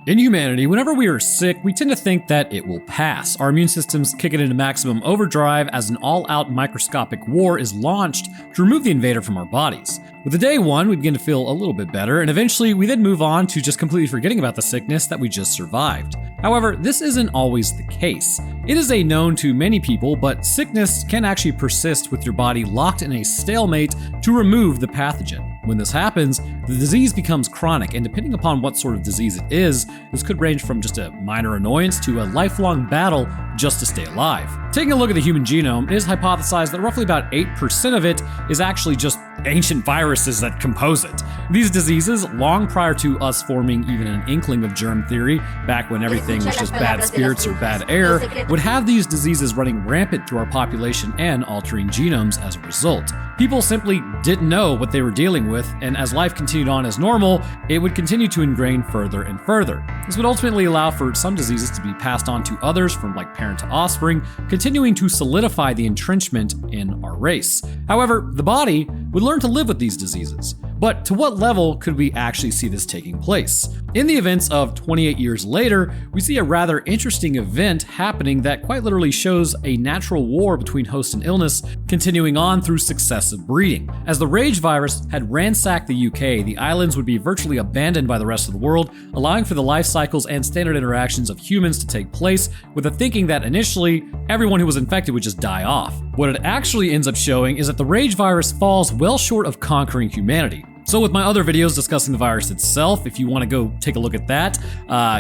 In humanity, whenever we are sick, we tend to think that it will pass. Our immune systems kick it into maximum overdrive as an all-out microscopic war is launched to remove the invader from our bodies. With the day one, we begin to feel a little bit better, and eventually we then move on to just completely forgetting about the sickness that we just survived. However, this isn't always the case. It is a known to many people, but sickness can actually persist with your body locked in a stalemate to remove the pathogen. When this happens, the disease becomes chronic, and depending upon what sort of disease it is, this could range from just a minor annoyance to a lifelong battle just to stay alive. Taking a look at the human genome, it is hypothesized that roughly about 8% of it is actually just ancient viruses that compose it. These diseases, long prior to us forming even an inkling of germ theory, back when everything was just bad spirits or bad air, would have these diseases running rampant through our population and altering genomes as a result. People simply didn't know what they were dealing with, and as life continued on as normal, it would continue to ingrain further and further. This would ultimately allow for some diseases to be passed on to others from like parent to offspring, continuing to solidify the entrenchment in our race. However, the body would learn to live with these diseases. But to what level could we actually see this taking place? In the events of 28 years later, we see a rather interesting event happening that quite literally shows a natural war between host and illness continuing on through successive breeding. As the rage virus had ransacked the UK, the islands would be virtually abandoned by the rest of the world, allowing for the life cycles and standard interactions of humans to take place, with the thinking that initially everyone who was infected would just die off. What it actually ends up showing is that the rage virus falls well short of conquering humanity. So with my other videos discussing the virus itself, if you want to go take a look at that,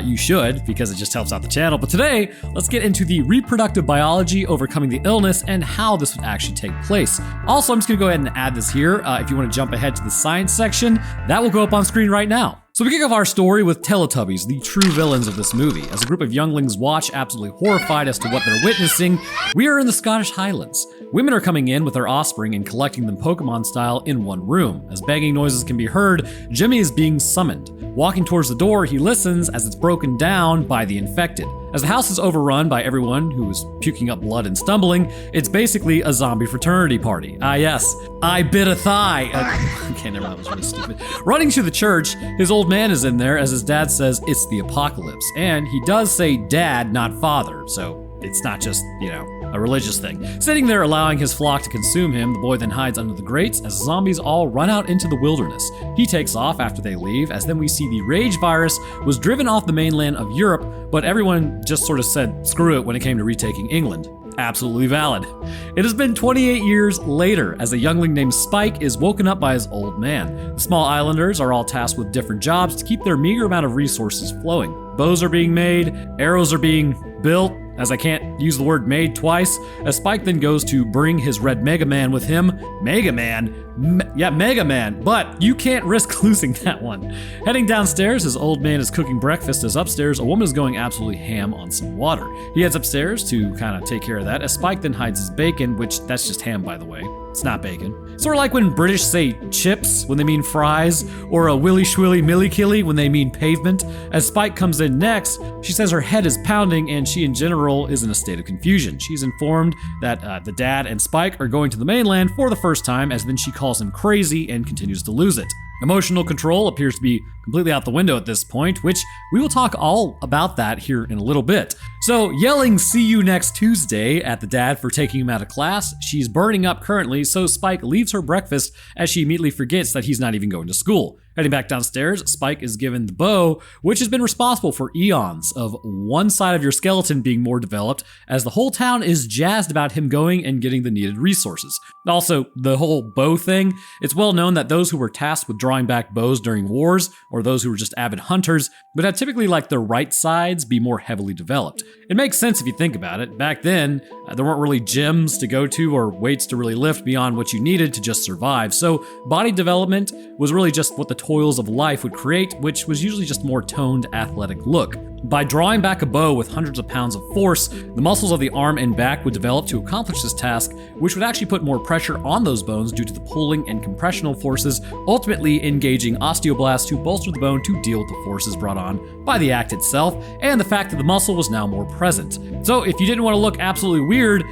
you should, because it just helps out the channel. But today, let's get into the reproductive biology overcoming the illness and how this would actually take place. Also, I'm just going to go ahead and add this here. If you want to jump ahead to the science section, that will go up on screen right now. So we kick off our story with Teletubbies, the true villains of this movie. As a group of younglings watch, absolutely horrified as to what they're witnessing, we are in the Scottish Highlands. Women are coming in with their offspring and collecting them Pokemon style in one room. As banging noises can be heard, Jimmy is being summoned. Walking towards the door, he listens as it's broken down by the infected. As the house is overrun by everyone who is puking up blood and stumbling, it's basically a zombie fraternity party. Ah yes, I bit a thigh. Okay, never mind, that was really stupid. Running to the church, his old man is in there as his dad says it's the apocalypse. And he does say dad, not father, so it's not just, a religious thing. Sitting there allowing his flock to consume him, the boy then hides under the grates as zombies all run out into the wilderness. He takes off after they leave, as then we see the rage virus was driven off the mainland of Europe, but everyone just sort of said screw it when it came to retaking England. Absolutely valid. It has been 28 years later as a youngling named Spike is woken up by his old man. The small islanders are all tasked with different jobs to keep their meager amount of resources flowing. Bows are being made, arrows are being built, as I can't use the word made twice, as Spike then goes to bring his red Mega Man with him. Mega Man? Mega Man, but you can't risk losing that one. Heading downstairs, his old man is cooking breakfast as upstairs, a woman is going absolutely ham on some water. He heads upstairs to kind of take care of that, as Spike then hides his bacon, which that's just ham by the way. It's not bacon. Sort of like when British say chips when they mean fries, or a willy schwilly milly killy when they mean pavement. As Spike comes in next, she says her head is pounding and she in general is in a state of confusion. She's informed that the dad and Spike are going to the mainland for the first time, as then she calls him crazy and continues to lose it. Emotional control appears to be completely out the window at this point, which we will talk all about that here in a little bit. So yelling "see you next Tuesday" at the dad for taking him out of class, she's burning up currently, so Spike leaves her breakfast as she immediately forgets that he's not even going to school. Heading back downstairs, Spike is given the bow, which has been responsible for eons of one side of your skeleton being more developed, as the whole town is jazzed about him going and getting the needed resources. Also, the whole bow thing, it's well known that those who were tasked with drawing back bows during wars, or those who were just avid hunters, would have typically like their right sides be more heavily developed. It makes sense if you think about it. Back then, there weren't really gyms to go to or weights to really lift beyond what you needed to just survive, so body development was really just what the toils of life would create, which was usually just more toned, athletic look. By drawing back a bow with hundreds of pounds of force, the muscles of the arm and back would develop to accomplish this task, which would actually put more pressure on those bones due to the pulling and compressional forces, ultimately engaging osteoblasts to bolster the bone to deal with the forces brought on by the act itself, and the fact that the muscle was now more present. So if you didn't want to look absolutely weird,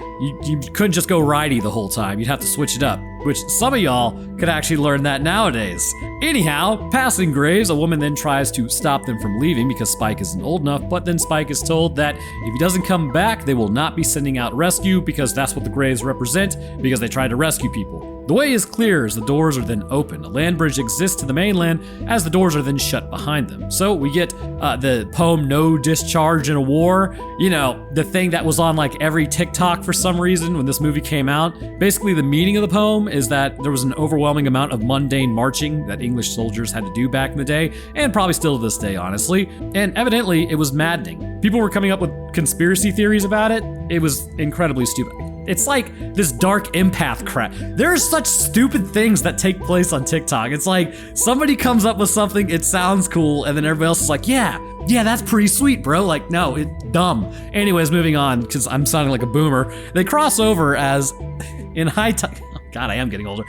you couldn't just go righty the whole time, you'd have to switch it up. which some of y'all could actually learn that nowadays. Anyhow, passing graves, a woman then tries to stop them from leaving because Spike isn't old enough, but then Spike is told that if he doesn't come back, they will not be sending out rescue because that's what the graves represent, because they tried to rescue people. The way is clear as the doors are then open. A land bridge exists to the mainland as the doors are then shut behind them. So we get the poem No Discharge in a War, the thing that was on like every TikTok for some reason when this movie came out. Basically, the meaning of the poem is that there was an overwhelming amount of mundane marching that English soldiers had to do back in the day, and probably still to this day, honestly. And evidently, it was maddening. People were coming up with conspiracy theories about it. It was incredibly stupid. It's like this dark empath crap. There are such stupid things that take place on TikTok. It's like somebody comes up with something, it sounds cool, and then everybody else is like, yeah, that's pretty sweet, bro. Like, no, it's dumb. Anyways, moving on, because I'm sounding like a boomer. They cross over as in high tide. Oh, God, I am getting older.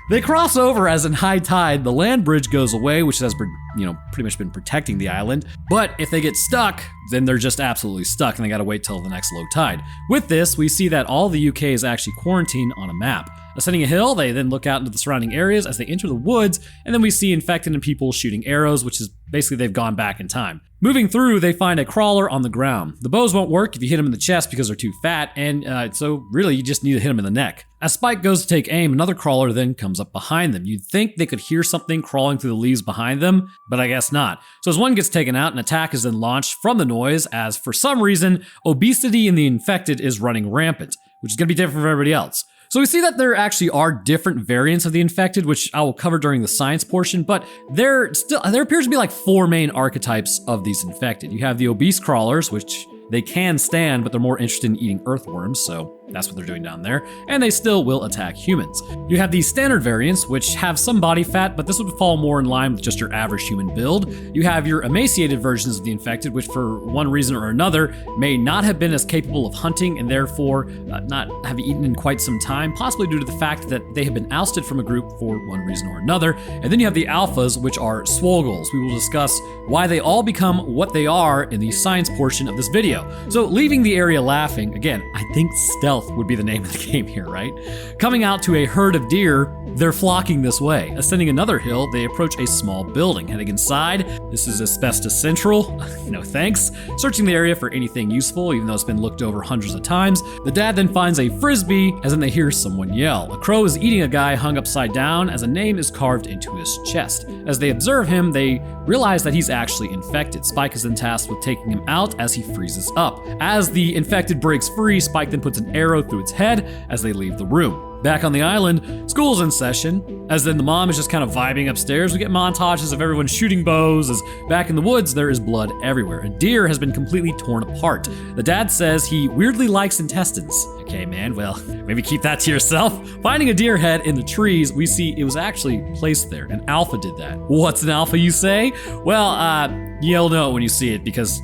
They cross over as in high tide, the land bridge goes away, which has pretty much been protecting the island. But if they get stuck, then they're just absolutely stuck and they gotta wait till the next low tide. With this, we see that all the UK is actually quarantined on a map. Ascending a hill, they then look out into the surrounding areas as they enter the woods, and then we see infected and people shooting arrows, which is basically they've gone back in time. Moving through, they find a crawler on the ground. The bows won't work if you hit them in the chest because they're too fat, and so really you just need to hit them in the neck. As Spike goes to take aim, another crawler then comes up behind them. You'd think they could hear something crawling through the leaves behind them, but I guess not. So as one gets taken out, an attack is then launched from the noise as, for some reason, obesity in the infected is running rampant, which is going to be different from everybody else. So we see that there actually are different variants of the infected, which I will cover during the science portion, but there appears to be like 4 main archetypes of these infected. You have the obese crawlers, which they can stand, but they're more interested in eating earthworms, so that's what they're doing down there, and they still will attack humans. You have these standard variants, which have some body fat, but this would fall more in line with just your average human build. You have your emaciated versions of the infected, which for one reason or another may not have been as capable of hunting and therefore not have eaten in quite some time, possibly due to the fact that they have been ousted from a group for one reason or another. And then you have the alphas, which are swoggles. We will discuss why they all become what they are in the science portion of this video. So leaving the area laughing, again, I think stealth would be the name of the game here, right? Coming out to a herd of deer, they're flocking this way. Ascending another hill, they approach a small building. Heading inside, this is asbestos central. No thanks. Searching the area for anything useful, even though it's been looked over hundreds of times. The dad then finds a frisbee, as then they hear someone yell. A crow is eating a guy hung upside down as a name is carved into his chest. As they observe him, they realize that he's actually infected. Spike is then tasked with taking him out as he freezes up. As the infected breaks free, Spike then puts an arrow through its head as they leave the room. Back on the island, school's in session, as then the mom is just kind of vibing upstairs. We get montages of everyone shooting bows, as back in the woods there is blood everywhere. A deer has been completely torn apart. The dad says he weirdly likes intestines. Okay, man, well, maybe keep that to yourself. Finding a deer head in the trees, we see it was actually placed there. An alpha did that. What's an alpha, you say? Well, you'll know when you see it because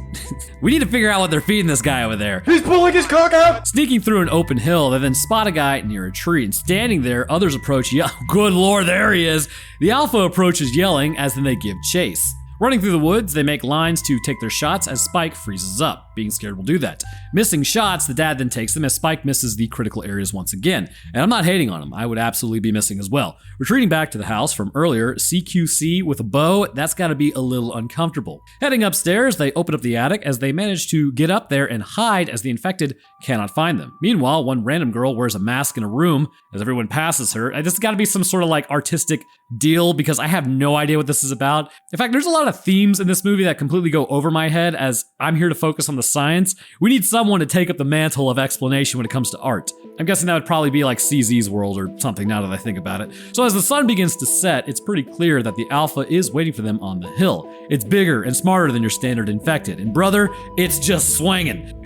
we need to figure out what they're feeding this guy over there. He's pulling his cock out! Sneaking through an open hill, they then spot a guy near a tree, and standing there, others approach, good lord, there he is! The alpha approaches yelling, as then they give chase. Running through the woods, they make lines to take their shots as Spike freezes up. Being scared will do that. Missing shots, the dad then takes them as Spike misses the critical areas once again. And I'm not hating on him, I would absolutely be missing as well. Retreating back to the house from earlier, CQC with a bow, that's gotta be a little uncomfortable. Heading upstairs, they open up the attic as they manage to get up there and hide as the infected cannot find them. Meanwhile, one random girl wears a mask in a room as everyone passes her. This has gotta be some sort of like artistic deal because I have no idea what this is about. In fact, there's a lot of themes in this movie that completely go over my head as I'm here to focus on the science. We need someone to take up the mantle of explanation when it comes to art. I'm guessing that would probably be like CZ's world or something now that I think about it. So as the sun begins to set, it's pretty clear that the alpha is waiting for them on the hill. It's bigger and smarter than your standard infected. And brother, it's just swinging.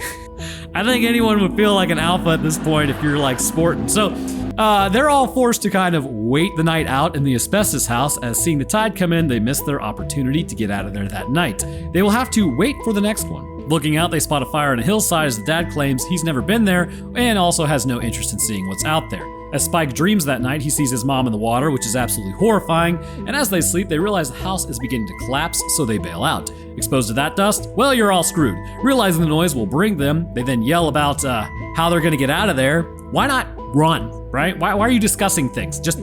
I think anyone would feel like an alpha at this point if you're like sporting. So they're all forced to kind of wait the night out in the asbestos house as seeing the tide come in, they miss their opportunity to get out of there that night. They will have to wait for the next one. Looking out, they spot a fire on a hillside as the dad claims he's never been there and also has no interest in seeing what's out there. As Spike dreams that night, he sees his mom in the water, which is absolutely horrifying, and as they sleep, they realize the house is beginning to collapse, so they bail out. Exposed to that dust? Well, you're all screwed. Realizing the noise will bring them, they then yell about how they're gonna get out of there. Why not run, right? Why are you discussing things? Just,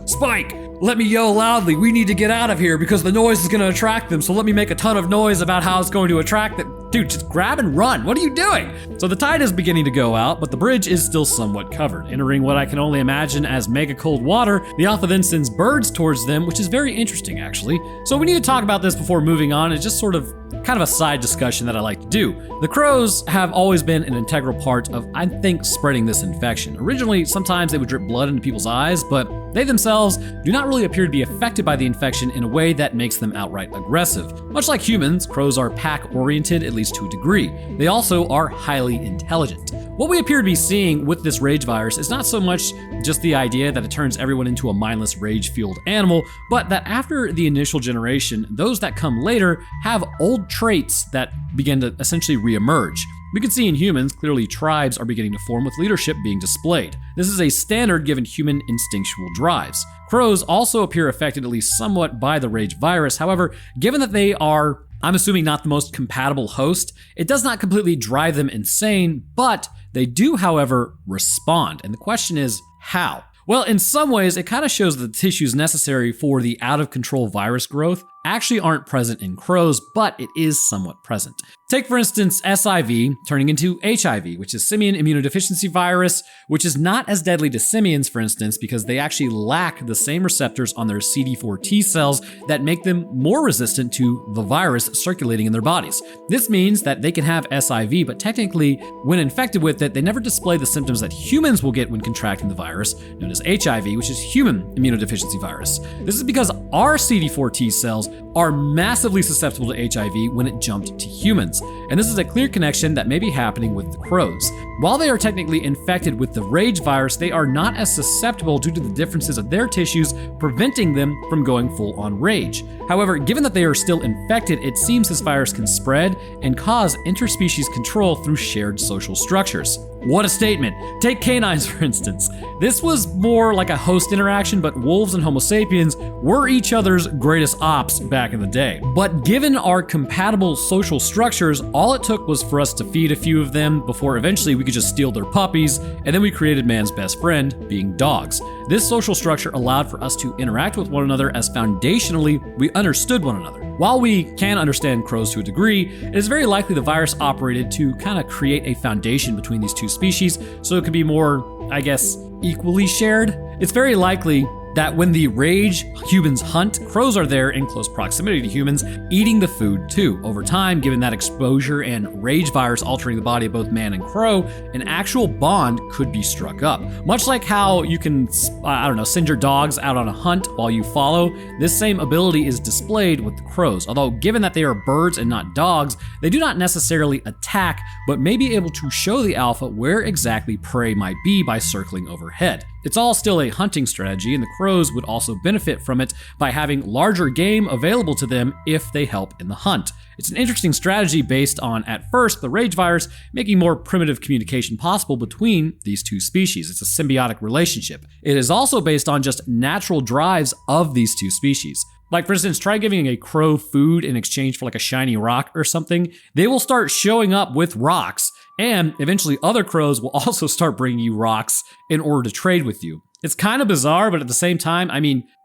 Spike, let me yell loudly. We need to get out of here because the noise is going to attract them. So let me make a ton of noise about how it's going to attract them. Dude, just grab and run. What are you doing? So the tide is beginning to go out, but the bridge is still somewhat covered. Entering what I can only imagine as mega cold water, the Alpha then sends birds towards them, which is very interesting, actually. So we need to talk about this before moving on. It's just sort of kind of a side discussion that I like to do. The crows have always been an integral part of, I think, spreading this infection. Originally, sometimes they would drip blood into people's eyes, but they themselves do not really appear to be affected by the infection in a way that makes them outright aggressive. Much like humans, crows are pack-oriented, at least to a degree. They also are highly intelligent. What we appear to be seeing with this rage virus is not so much just the idea that it turns everyone into a mindless rage-fueled animal, but that after the initial generation, those that come later have old traits that begin to essentially re-emerge. We can see in humans, clearly tribes are beginning to form with leadership being displayed. This is a standard given human instinctual drives. Crows also appear affected at least somewhat by the rage virus. However, given that they are, I'm assuming, not the most compatible host, it does not completely drive them insane, but they do, however, respond. And the question is, how? Well, in some ways, it kind of shows that the tissues necessary for the out-of-control virus growth actually aren't present in crows, but it is somewhat present. Take, for instance, SIV turning into HIV, which is simian immunodeficiency virus, which is not as deadly to simians, for instance, because they actually lack the same receptors on their CD4 T cells that make them more resistant to the virus circulating in their bodies. This means that they can have SIV, but technically, when infected with it, they never display the symptoms that humans will get when contracting the virus, known as HIV, which is human immunodeficiency virus. This is because our CD4 T cells are massively susceptible to HIV when it jumped to humans. And this is a clear connection that may be happening with the crows. While they are technically infected with the rage virus, they are not as susceptible due to the differences of their tissues preventing them from going full on rage. However, given that they are still infected, it seems this virus can spread and cause interspecies control through shared social structures. What a statement. Take canines, for instance. This was more like a host interaction, but wolves and Homo sapiens were each other's greatest ops back in the day. But given our compatible social structures, all it took was for us to feed a few of them before eventually we could just steal their puppies, and then we created man's best friend, being dogs. This social structure allowed for us to interact with one another as foundationally we understood one another. While we can understand crows to a degree, it is very likely the virus operated to kind of create a foundation between these two species, so it could be more, I guess, equally shared. It's very likely that when the rage humans hunt, crows are there in close proximity to humans, eating the food too. Over time, given that exposure and rage virus altering the body of both man and crow, an actual bond could be struck up. Much like how you can, send your dogs out on a hunt while you follow, this same ability is displayed with the crows. Although given that they are birds and not dogs, they do not necessarily attack, but may be able to show the alpha where exactly prey might be by circling overhead. It's all still a hunting strategy, and the crows would also benefit from it by having larger game available to them if they help in the hunt. It's an interesting strategy based on, at first, the rage virus making more primitive communication possible between these two species. It's a symbiotic relationship. It is also based on just natural drives of these two species. Like, for instance, try giving a crow food in exchange for like a shiny rock or something. They will start showing up with rocks, and eventually other crows will also start bringing you rocks in order to trade with you. It's kind of bizarre, but at the same time,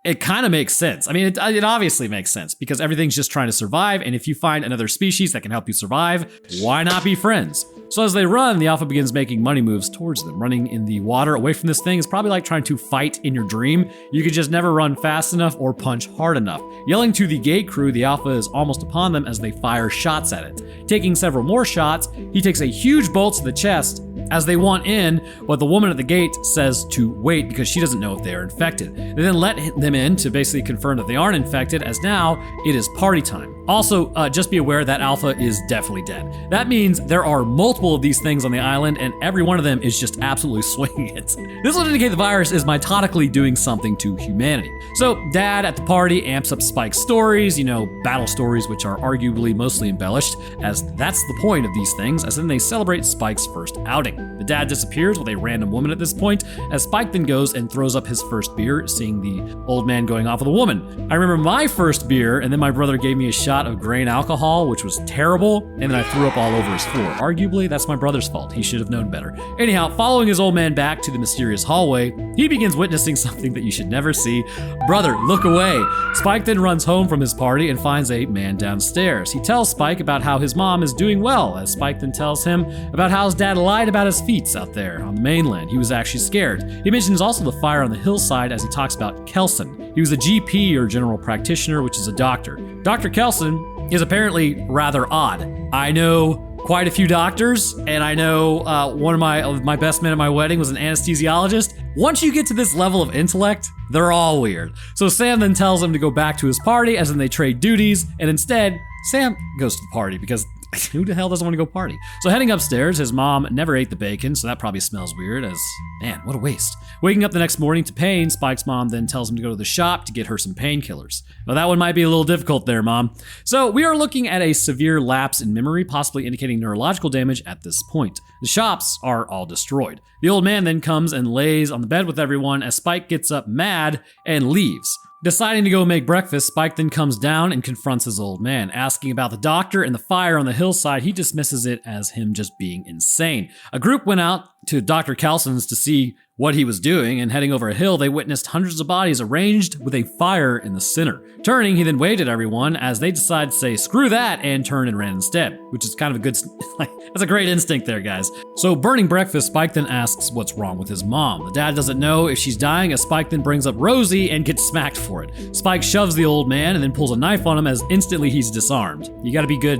it kind of makes sense. It obviously makes sense because everything's just trying to survive, and if you find another species that can help you survive, why not be friends? So as they run, the alpha begins making money moves towards them. Running in the water away from this thing is probably like trying to fight in your dream. You could just never run fast enough or punch hard enough. Yelling to the gate crew, the alpha is almost upon them as they fire shots at it. Taking several more shots, he takes a huge bolt to the chest as they want in, but the woman at the gate says to wait because she doesn't know if they are infected. They then let them in to basically confirm that they aren't infected, as now it is party time. Also, just be aware that Alpha is definitely dead. That means there are multiple of these things on the island, and every one of them is just absolutely swinging it. This will indicate the virus is mitotically doing something to humanity. So, Dad at the party amps up Spike's stories, battle stories, which are arguably mostly embellished, as that's the point of these things, as then they celebrate Spike's first outing. The dad disappears with a random woman at this point, as Spike then goes and throws up his first beer, seeing the old man going off with a woman. I remember my first beer, and then my brother gave me a shot shot of grain alcohol, which was terrible, and then I threw up all over his floor. Arguably, that's my brother's fault. He should have known better. Anyhow, following his old man back to the mysterious hallway, he begins witnessing something that you should never see. Brother, look away. Spike then runs home from his party and finds a man downstairs. He tells Spike about how his mom is doing well, as Spike then tells him about how his dad lied about his feats out there on the mainland. He was actually scared. He mentions also the fire on the hillside as he talks about Kelson. He was a GP, or general practitioner, which is a doctor. Dr. Kelson is apparently rather odd. I know quite a few doctors, and I know one of my best men at my wedding was an anesthesiologist. Once you get to this level of intellect, they're all weird. So Sam then tells him to go back to his party, as in they trade duties, and instead, Sam goes to the party because who the hell doesn't want to go party? So heading upstairs, his mom never ate the bacon, so that probably smells weird as, man, what a waste. Waking up the next morning to pain, Spike's mom then tells him to go to the shop to get her some painkillers. Well, that one might be a little difficult there, Mom. So we are looking at a severe lapse in memory, possibly indicating neurological damage at this point. The shops are all destroyed. The old man then comes and lays on the bed with everyone as Spike gets up mad and leaves. Deciding to go make breakfast, Spike then comes down and confronts his old man. Asking about the doctor and the fire on the hillside, he dismisses it as him just being insane. A group went out to Dr. Kelson's to see what he was doing, and heading over a hill, they witnessed hundreds of bodies arranged with a fire in the center. Turning, he then waved at everyone as they decide to say, screw that, and turn and ran instead, which is kind of a good, that's a great instinct there, guys. So burning breakfast, Spike then asks what's wrong with his mom. The dad doesn't know if she's dying, as Spike then brings up Rosie and gets smacked for it. Spike shoves the old man and then pulls a knife on him as instantly he's disarmed. You gotta be good,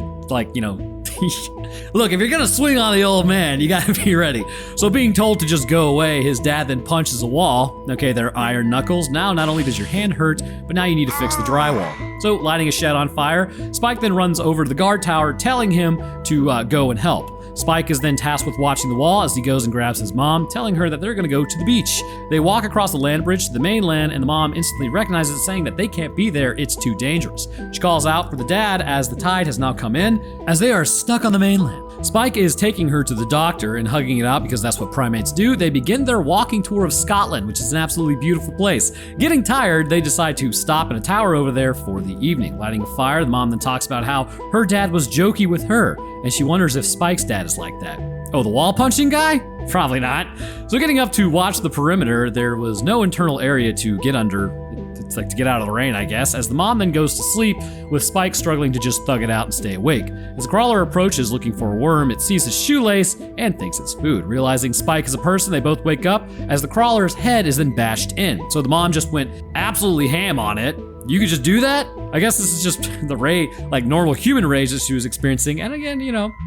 look, if you're gonna swing on the old man, you gotta be ready. So being told to just go away, his dad then punches a wall. Okay, they're iron knuckles. Now not only does your hand hurt, but now you need to fix the drywall. So lighting a shed on fire, Spike then runs over to the guard tower, telling him to go and help. Spike is then tasked with watching the wall as he goes and grabs his mom, telling her that they're gonna go to the beach. They walk across the land bridge to the mainland, and the mom instantly recognizes it, saying that they can't be there, it's too dangerous. She calls out for the dad as the tide has now come in, as they are stuck on the mainland. Spike is taking her to the doctor and hugging it out because that's what primates do. They begin their walking tour of Scotland, which is an absolutely beautiful place. Getting tired, they decide to stop in a tower over there for the evening. Lighting a fire, the mom then talks about how her dad was jokey with her, and she wonders if Spike's dad is like that. Oh, the wall punching guy? Probably not. So getting up to watch the perimeter, there was no internal area to get under. It's like to get out of the rain, I guess, as the mom then goes to sleep, with Spike struggling to just thug it out and stay awake. As the crawler approaches looking for a worm, it sees his shoelace and thinks it's food. Realizing Spike is a person, they both wake up as the crawler's head is then bashed in. So the mom just went absolutely ham on it. You could just do that? I guess this is just the rage, like normal human rage that she was experiencing. And again,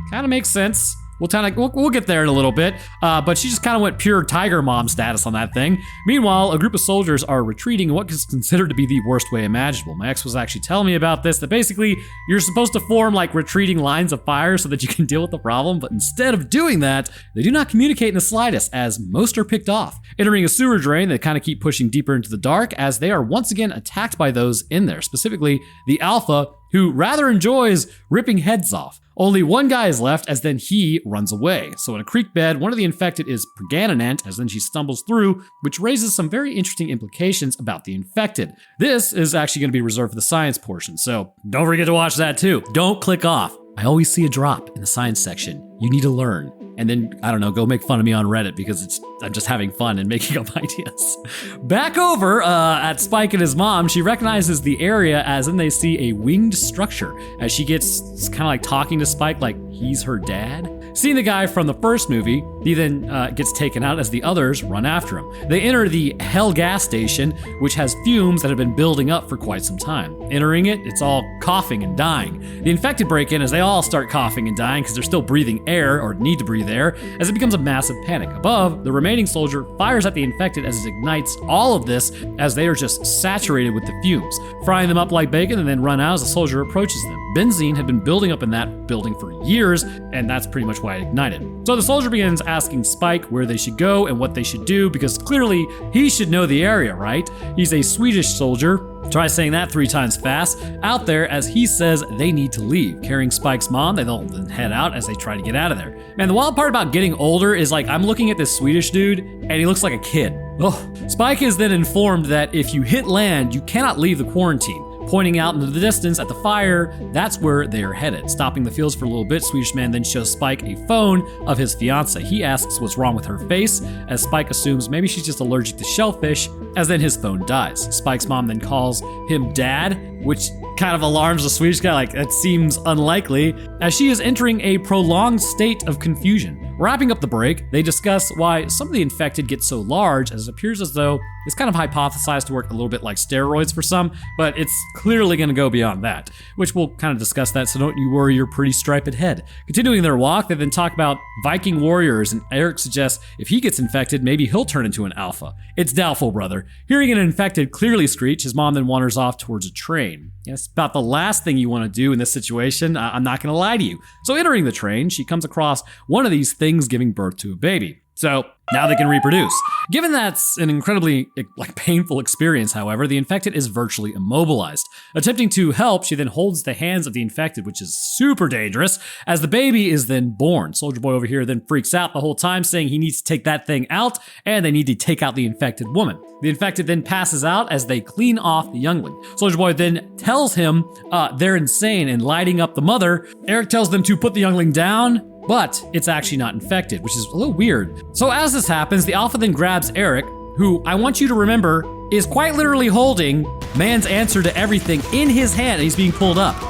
kind of makes sense. We'll get there in a little bit, but she just kind of went pure tiger mom status on that thing. Meanwhile, a group of soldiers are retreating in what is considered to be the worst way imaginable. My ex was actually telling me about this, that basically you're supposed to form like retreating lines of fire so that you can deal with the problem, but instead of doing that, they do not communicate in the slightest, as most are picked off. Entering a sewer drain, they kind of keep pushing deeper into the dark as they are once again attacked by those in there, specifically the Alpha, who rather enjoys ripping heads off. Only one guy is left, as then he runs away. So in a creek bed, one of the infected is pregnant, as then she stumbles through, which raises some very interesting implications about the infected. This is actually going to be reserved for the science portion, so don't forget to watch that too. Don't click off. I always see a drop in the science section. You need to learn. And then, I don't know, go make fun of me on Reddit because I'm just having fun and making up ideas. Back over at Spike and his mom, she recognizes the area as then they see a winged structure as she gets kind of like talking to Spike like he's her dad. Seeing the guy from the first movie, he then gets taken out as the others run after him. They enter the Hell gas station, which has fumes that have been building up for quite some time. Entering it, it's all coughing and dying. The infected break in as they all start coughing and dying because they're still breathing air or need to breathe air, as it becomes a massive panic. Above, the remaining soldier fires at the infected as it ignites all of this as they are just saturated with the fumes, frying them up like bacon and then run out as the soldier approaches them. Benzene had been building up in that building for years, and that's pretty much why it ignited. So the soldier begins asking Spike where they should go and what they should do, because clearly he should know the area, right? He's a Swedish soldier. Try saying that 3 times fast. Out there as he says they need to leave. Carrying Spike's mom, they then head out as they try to get out of there. Man, the wild part about getting older is like I'm looking at this Swedish dude and he looks like a kid. Oh. Spike is then informed that if you hit land, you cannot leave the quarantine. Pointing out into the distance at the fire, that's where they're headed. Stopping the fields for a little bit, Swedish man then shows Spike a phone of his fiancée. He asks what's wrong with her face, as Spike assumes maybe she's just allergic to shellfish, as then his phone dies. Spike's mom then calls him dad, which kind of alarms the Swedish guy, like that seems unlikely, as she is entering a prolonged state of confusion. Wrapping up the break, they discuss why some of the infected get so large, as it appears as though it's kind of hypothesized to work a little bit like steroids for some, but it's clearly going to go beyond that, which we'll kind of discuss that, so don't you worry your pretty striped head. Continuing their walk, they then talk about Viking warriors, and Eric suggests if he gets infected, maybe he'll turn into an alpha. It's doubtful, brother. Hearing an infected clearly screech, his mom then wanders off towards a train. It's about the last thing you want to do in this situation, I'm not going to lie to you. So entering the train, she comes across one of these things giving birth to a baby. So now they can reproduce. Given that's an incredibly painful experience, however, the infected is virtually immobilized. Attempting to help, she then holds the hands of the infected, which is super dangerous, as the baby is then born. Soldier Boy over here then freaks out the whole time, saying he needs to take that thing out, and they need to take out the infected woman. The infected then passes out as they clean off the youngling. Soldier Boy then tells him they're insane and lighting up the mother. Eric tells them to put the youngling down, but it's actually not infected, which is a little weird. So as this happens, the alpha then grabs Eric, who I want you to remember is quite literally holding man's answer to everything in his hand, and he's being pulled up.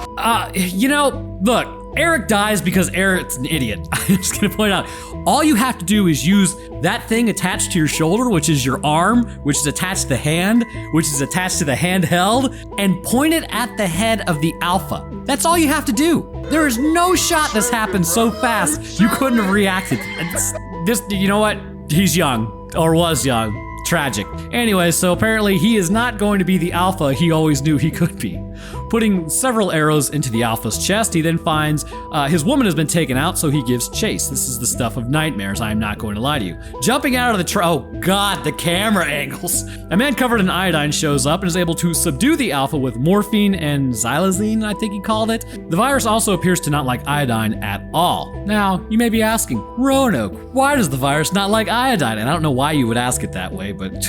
Look, Eric dies because Eric's an idiot. I'm just gonna point out, all you have to do is use that thing attached to your shoulder, which is your arm, which is attached to the hand, which is attached to the handheld, and point it at the head of the alpha. That's all you have to do. There is no shot this happened so fast you couldn't have reacted. You know what? He's young, or was young. Tragic. Anyway, so apparently he is not going to be the alpha he always knew he could be. Putting several arrows into the alpha's chest, he then finds his woman has been taken out, so he gives chase. This is the stuff of nightmares, I am not going to lie to you. Jumping out of the oh god, the camera angles. A man covered in iodine shows up and is able to subdue the alpha with morphine and xylazine, I think he called it. The virus also appears to not like iodine at all. Now, you may be asking, Roanoke, why does the virus not like iodine? And I don't know why you would ask it that way, but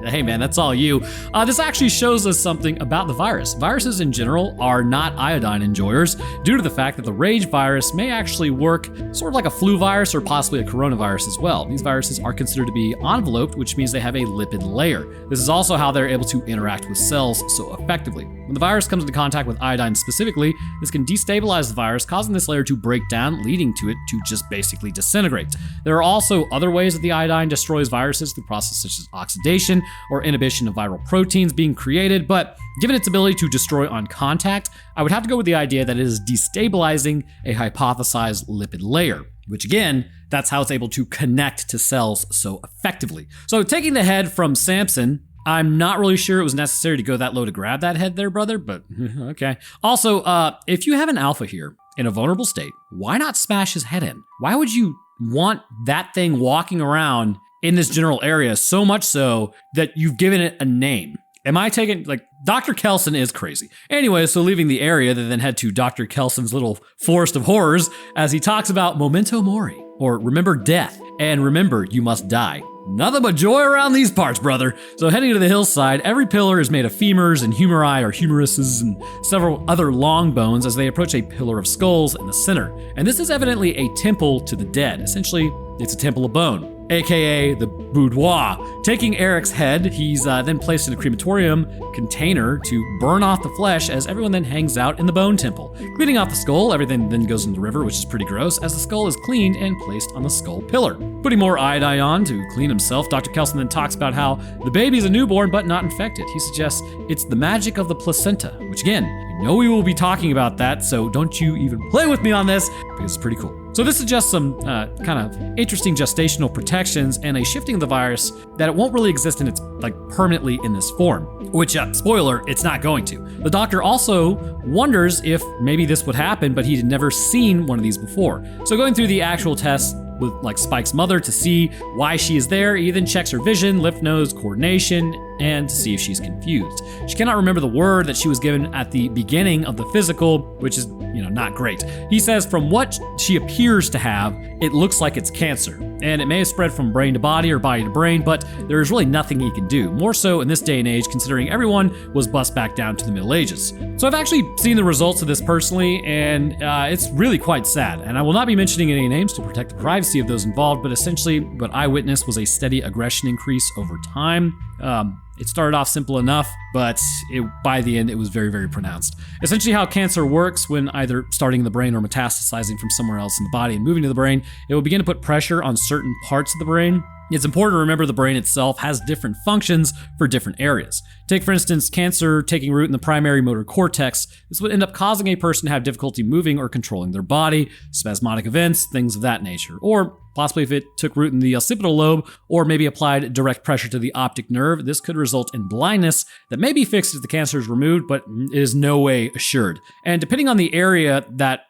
hey man, that's all you. This actually shows us something about the virus. Viruses in general are not iodine enjoyers due to the fact that the rage virus may actually work sort of like a flu virus or possibly a coronavirus as well. These viruses are considered to be enveloped, which means they have a lipid layer. This is also how they're able to interact with cells so effectively. When the virus comes into contact with iodine specifically, this can destabilize the virus, causing this layer to break down, leading to it to just basically disintegrate. There are also other ways that the iodine destroys viruses through processes such as oxidation or inhibition of viral proteins being created, but given its ability to destroy on contact, I would have to go with the idea that it is destabilizing a hypothesized lipid layer, which again, that's how it's able to connect to cells so effectively. So taking the head from Samson, I'm not really sure it was necessary to go that low to grab that head there, brother, but okay. Also, if you have an alpha here in a vulnerable state, why not smash his head in? Why would you want that thing walking around in this general area so much so that you've given it a name? Am I taking, Dr. Kelson is crazy. Anyway, so leaving the area, they then head to Dr. Kelson's little forest of horrors as he talks about memento mori, or remember death, and remember you must die. Nothing but joy around these parts, brother. So heading to the hillside, every pillar is made of femurs and humeri or humeruses and several other long bones as they approach a pillar of skulls in the center. And this is evidently a temple to the dead. Essentially, it's a temple of bone, aka the boudoir. Taking Eric's head, he's then placed in a crematorium container to burn off the flesh as everyone then hangs out in the bone temple. Cleaning off the skull, everything then goes in the river, which is pretty gross, as the skull is cleaned and placed on the skull pillar. Putting more iodine on to clean himself, Dr. Kelson then talks about how the baby's a newborn but not infected. He suggests it's the magic of the placenta, which again, you know we will be talking about that, so don't you even play with me on this, because it's pretty cool. So this suggests some kind of interesting gestational protections and a shifting of the virus that it won't really exist in its permanently in this form, which spoiler, it's not going to. The doctor also wonders if maybe this would happen, but he'd never seen one of these before. So going through the actual tests with Spike's mother to see why she is there, he then checks her vision, lymph nodes, coordination, and to see if she's confused. She cannot remember the word that she was given at the beginning of the physical, which is not great. He says from what she appears to have, it looks like it's cancer, and it may have spread from brain to body or body to brain, but there is really nothing he can do. More so in this day and age, considering everyone was bussed back down to the Middle Ages. So I've actually seen the results of this personally, and it's really quite sad. And I will not be mentioning any names to protect the privacy of those involved, but essentially what I witnessed was a steady aggression increase over time. It started off simple enough, but by the end, it was very, very pronounced. Essentially how cancer works when either starting in the brain or metastasizing from somewhere else in the body and moving to the brain, it will begin to put pressure on certain parts of the brain. It's important to remember the brain itself has different functions for different areas. Take, for instance, cancer taking root in the primary motor cortex. This would end up causing a person to have difficulty moving or controlling their body, spasmodic events, things of that nature. Or possibly if it took root in the occipital lobe or maybe applied direct pressure to the optic nerve, this could result in blindness that may be fixed if the cancer is removed, but is no way assured. And depending on the area that,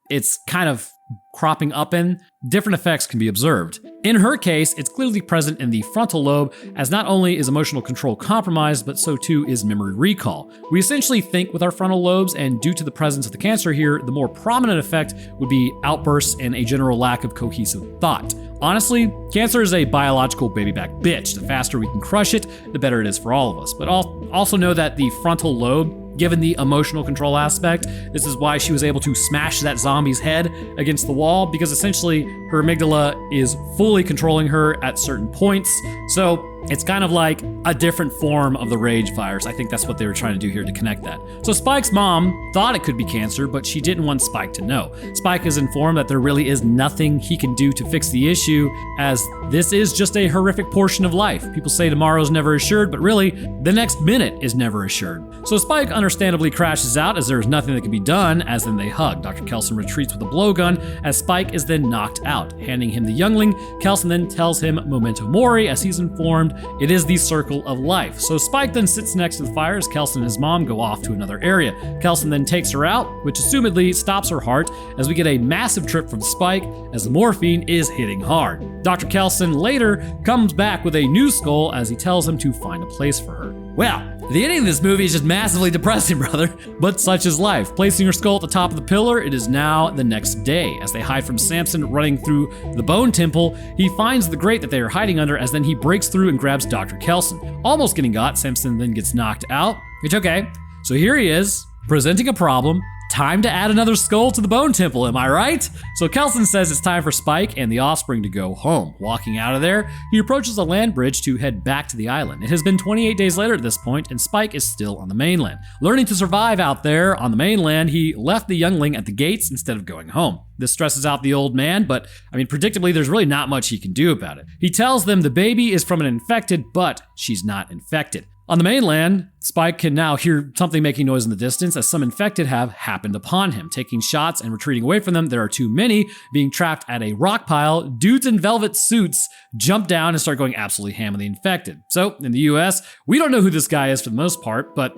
it's kind of cropping up in, different effects can be observed. In her case, it's clearly present in the frontal lobe, as not only is emotional control compromised, but so too is memory recall. We essentially think with our frontal lobes, and due to the presence of the cancer here, the more prominent effect would be outbursts and a general lack of cohesive thought. Honestly, cancer is a biological baby back bitch. The faster we can crush it, the better it is for all of us. But also know that the frontal lobe, given the emotional control aspect, this is why she was able to smash that zombie's head against the wall, because essentially her amygdala is fully controlling her at certain points. So it's kind of like a different form of the rage virus. I think that's what they were trying to do here to connect that. So Spike's mom thought it could be cancer, but she didn't want Spike to know. Spike is informed that there really is nothing he can do to fix the issue, as this is just a horrific portion of life. People say tomorrow's never assured, but really, the next minute is never assured. So Spike understandably crashes out as there's nothing that can be done, as then they hug. Dr. Kelson retreats with a blowgun as Spike is then knocked out. Handing him the youngling, Kelson then tells him memento mori, as he's informed it is the circle of life. So Spike then sits next to the fire as Kelson and his mom go off to another area. Kelson then takes her out, which assumedly stops her heart, as we get a massive trip from Spike as the morphine is hitting hard. Dr. Kelson later comes back with a new skull as he tells him to find a place for her. Well, the ending of this movie is just massively depressing, brother. But such is life. Placing her skull at the top of the pillar, it is now the next day. As they hide from Samson running through the bone temple, he finds the grate that they are hiding under, as then he breaks through and grabs Dr. Kelson. Almost getting got, Samson then gets knocked out. It's okay. So here he is, presenting a problem. Time to add another skull to the bone temple, am I right? So Kelson says it's time for Spike and the offspring to go home. Walking out of there, he approaches a land bridge to head back to the island. It has been 28 days later at this point, and Spike is still on the mainland. Learning to survive out there on the mainland, he left the youngling at the gates instead of going home. This stresses out the old man, but predictably, there's really not much he can do about it. He tells them the baby is from an infected, but she's not infected. On the mainland, Spike can now hear something making noise in the distance as some infected have happened upon him. Taking shots and retreating away from them, there are too many. Being trapped at a rock pile, dudes in velvet suits jump down and start going absolutely ham on the infected. So, in the US, we don't know who this guy is for the most part, but,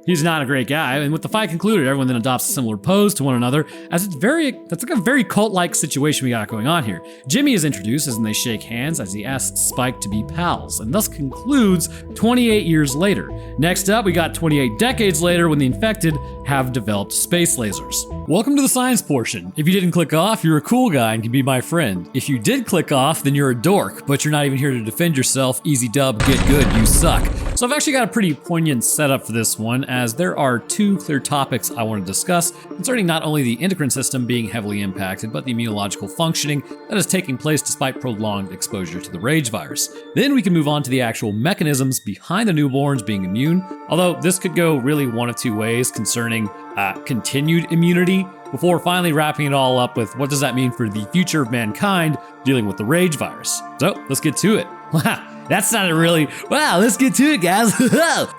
he's not a great guy, and with the fight concluded, everyone then adopts a similar pose to one another, as that's like a very cult-like situation we got going on here. Jimmy is introduced as they shake hands as he asks Spike to be pals, and thus concludes 28 years later. Next up, we got 28 decades later when the infected have developed space lasers. Welcome to the science portion. If you didn't click off, you're a cool guy and can be my friend. If you did click off, then you're a dork, but you're not even here to defend yourself. Easy dub, get good, you suck. So I've actually got a pretty poignant setup for this one, as there are two clear topics I want to discuss concerning not only the endocrine system being heavily impacted, but the immunological functioning that is taking place despite prolonged exposure to the rage virus. Then we can move on to the actual mechanisms behind the newborns being immune, although this could go really one of two ways concerning continued immunity, before finally wrapping it all up with what does that mean for the future of mankind dealing with the rage virus. So let's get to it. That sounded really, wow, let's get to it, guys.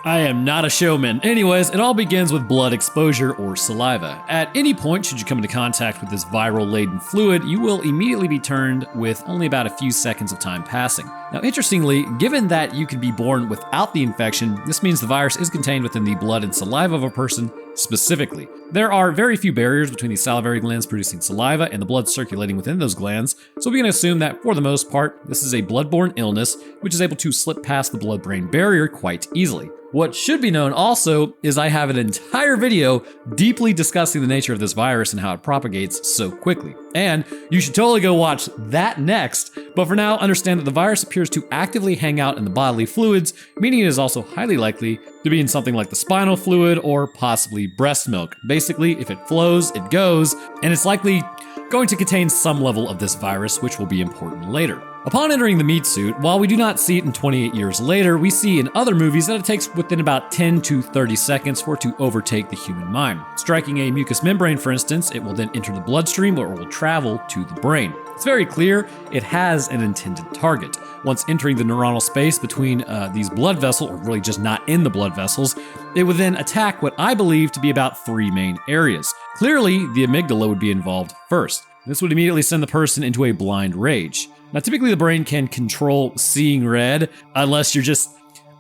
I am not a showman. Anyways, it all begins with blood exposure or saliva. At any point, should you come into contact with this viral-laden fluid, you will immediately be turned with only about a few seconds of time passing. Now, interestingly, given that you can be born without the infection, this means the virus is contained within the blood and saliva of a person specifically. There are very few barriers between the salivary glands producing saliva and the blood circulating within those glands, so we can assume that for the most part, this is a bloodborne illness which is able to slip past the blood-brain barrier quite easily. What should be known also is I have an entire video deeply discussing the nature of this virus and how it propagates so quickly. And you should totally go watch that next. But for now, understand that the virus appears to actively hang out in the bodily fluids, meaning it is also highly likely to be in something like the spinal fluid or possibly breast milk. Basically, if it flows, it goes, and it's likely going to contain some level of this virus, which will be important later. Upon entering the meat suit, while we do not see it in 28 years later, we see in other movies that it takes within about 10 to 30 seconds for it to overtake the human mind. Striking a mucous membrane, for instance, it will then enter the bloodstream where it will travel to the brain. It's very clear it has an intended target. Once entering the neuronal space between these blood vessels, or really just not in the blood vessels, it would then attack what I believe to be about 3 main areas. Clearly, the amygdala would be involved first. This would immediately send the person into a blind rage. Now, typically the brain can control seeing red, unless you're just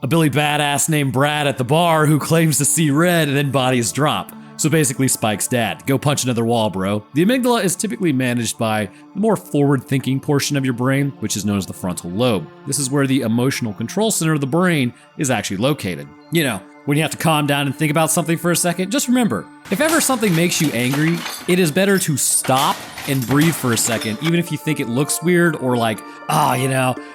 a Billy Badass named Brad at the bar who claims to see red and then bodies drop. So basically Spike's dad. Go punch another wall, bro. The amygdala is typically managed by the more forward-thinking portion of your brain, which is known as the frontal lobe. This is where the emotional control center of the brain is actually located. You know, when you have to calm down and think about something for a second, just remember, if ever something makes you angry, it is better to stop and breathe for a second, even if you think it looks weird or like,